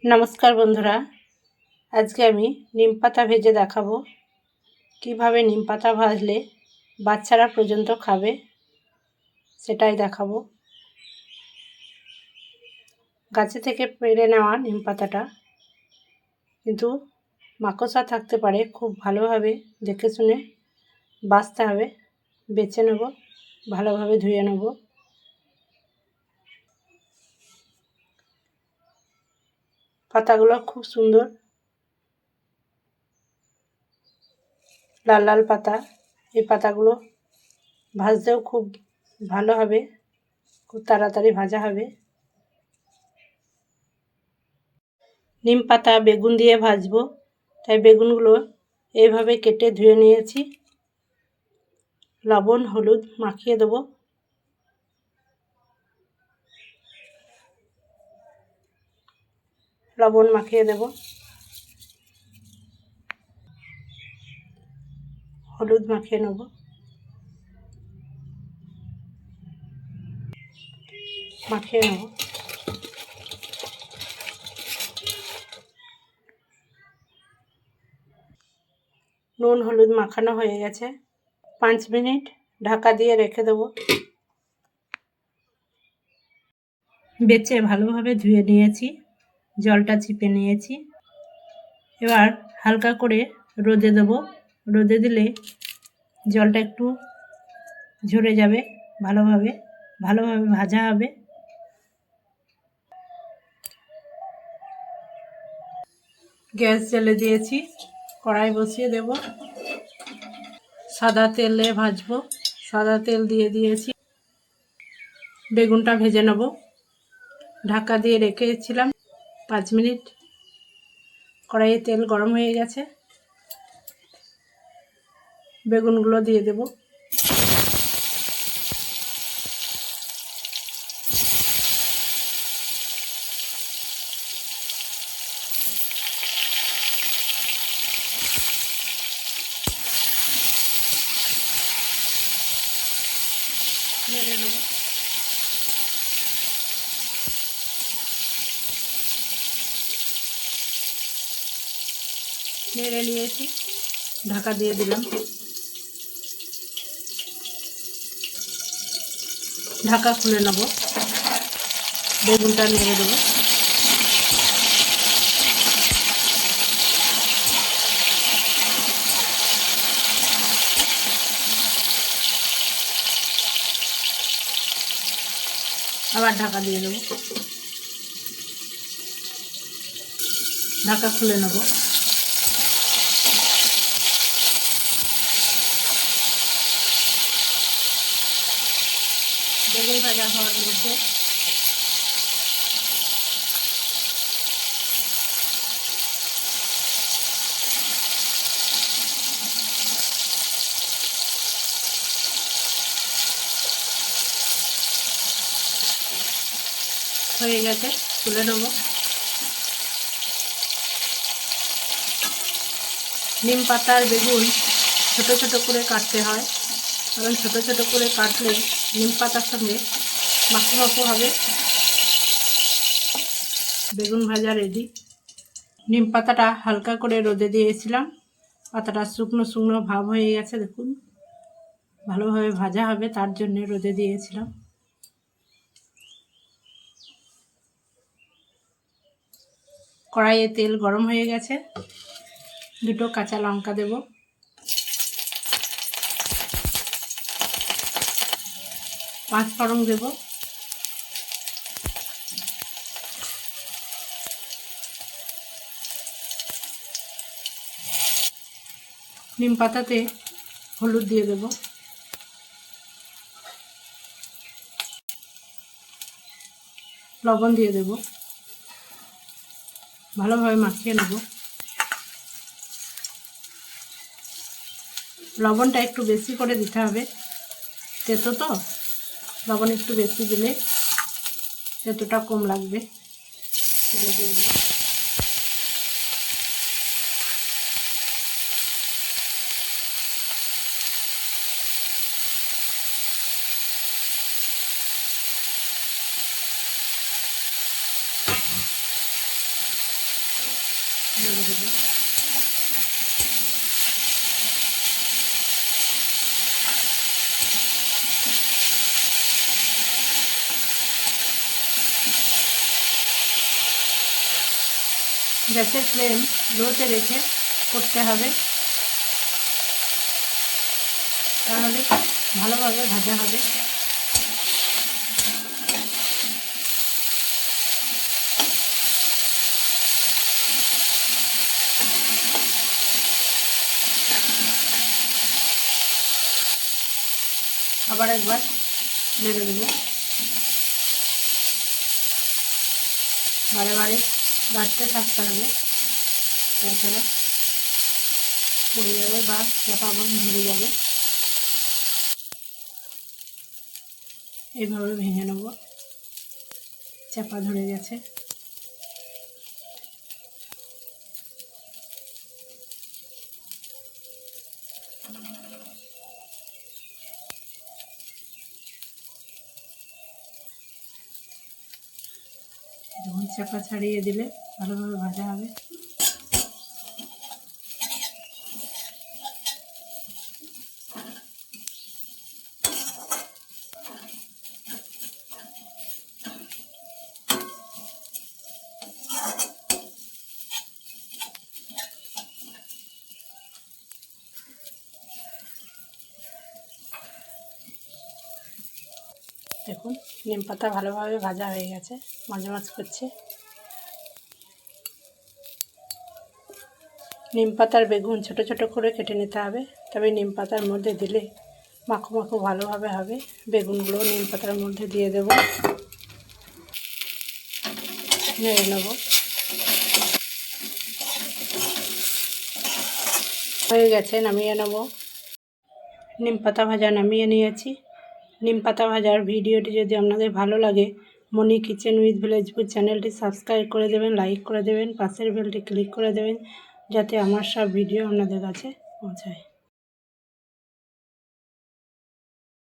নমস্কার বন্ধুরা, আজকে আমি নিম পাতা ভেজে দেখাবো কিভাবে নিম পাতা ভাজলে বাচ্চারা পর্যন্ত খাবে, সেটাই দেখাবো। গাছে থেকে পেড়ে নেওয়া নিম পাতাটা কিন্তু মাকড়সা থাকতে পারে, খুব ভালোভাবে দেখে শুনে বাছতে হবে। বেছে নেব, ভালোভাবে ধুয়ে নেব। পাতাগুলো খুব সুন্দর, লাল লাল পাতা। এই পাতাগুলো ভাজতেও খুব ভালো হবে, খুব তাড়াতাড়ি ভাজা হবে। নিম পাতা বেগুন দিয়ে ভাজবো, তাই বেগুনগুলো এইভাবে কেটে ধুয়ে নিয়েছি। লবণ হলুদ মাখিয়ে দেবো। লবণ মাখিয়ে দেব, হলুদ মাখিয়ে নেব, মাখিয়ে নেব। নুন হলুদ মাখানো হয়ে গেছে। 5 মিনিট ঢাকা দিয়ে রেখে দেব। বেছে ভালোভাবে ধুয়ে নিয়েছি, জলটা চিপে নিয়েছি। এবার হালকা করে রোদে দেব। রোদে দিলে জলটা একটু ঝরে যাবে, ভালোভাবে ভাজা হবে। গ্যাস জ্বেলে দিয়েছি, কড়াই বসিয়ে দেব। সাদা তেলে ভাজবো, সাদা তেল দিয়ে দিয়েছি। বেগুনটা ভেজে নেব। ঢাকা দিয়ে রেখেছিলাম 5 মিনিট। কড়াইয়ে তেল গরম হয়ে গেছে, বেগুনগুলো দিয়ে দেব। নেড়ে নেব। নেড়ে নিয়েছি, ঢাকা দিয়ে দিলাম। ঢাকা খুলে নেব, বেগুনটা নেড়ে দেবো। আবার ঢাকা দিয়ে দেবো, ঢাকা খুলে নেব। বেগুন ভাজা হওয়ার মধ্যে হয়ে গেছে, তুলে নেব। নিম পাতার বেগুন ছোট ছোট করে কাটতে হয়, কারণ ছোট ছোট করে কাটলে নিম পাতার সঙ্গে মাখো মাখো হবে। বেগুন ভাজা রেডি। নিম পাতাটা হালকা করে রোদে দিয়েছিলাম, পাতাটা শুকনো শুকনো ভাব হয়ে গেছে। দেখুন, ভালোভাবে ভাজা হবে তার জন্য রোদে দিয়েছিলাম। কড়াইয়ে তেল গরম হয়ে গেছে, দুটো কাঁচা লঙ্কা দেব। পাঁচ ফোড়ন দেব। নিম পাতাতে হলুদ দিয়ে দেব। লবণ দিয়ে দেব, ভালোভাবে মাখিয়ে নেব। লবণটা একটু বেশি করে দিতে হবে, তেতো তো, লবণ একটু বেশি দিলে তেতোটা কম লাগবে। তেলে দিয়ে দেব। নেড়ে দেবো। গ্যাসের ফ্লেম লোতে রেখে করতে হবে, তাহলে ভালোভাবে ভাজা হবে। আবার একবার নেড়ে দেবো। বারে বারে বাড়তে থাকতে হবে, তাছাড়া পুড়ে যাবে বা চাপা বন ধরে যাবে। এইভাবে ভেঙে নেব, চাপা ধরে গেছে। যখন চাপা ছাড়িয়ে দিলে ভালোভাবে ভাজা হবে। দেখুন নিম পাতা ভালোভাবে ভাজা হয়ে গেছে, মাঝে মাঝে করছে। নিম পাতার বেগুন ছোট ছোট করে কেটে নিতে হবে, তবে নিম পাতার মধ্যে দিলে মাখো মাখো ভালোভাবে হবে। বেগুনগুলো নিম পাতার মধ্যে দিয়ে দেব, নেড়ে নেব। হয়ে গেছে, নামিয়ে নেব। নিম পাতা ভাজা নামিয়ে নিয়েছি। নিম পাতা ভাজার ভিডিওটি যদি আপনাদের ভালো লাগে, মনি কিচেন উইথ ভিলেজ ফুড চ্যানেলটি সাবস্ক্রাইব করে দেবেন, লাইক করে দেবেন, পাশের বেলটি ক্লিক করে দেবেন, যাতে আমার সব ভিডিও আপনাদের কাছে পৌঁছায়।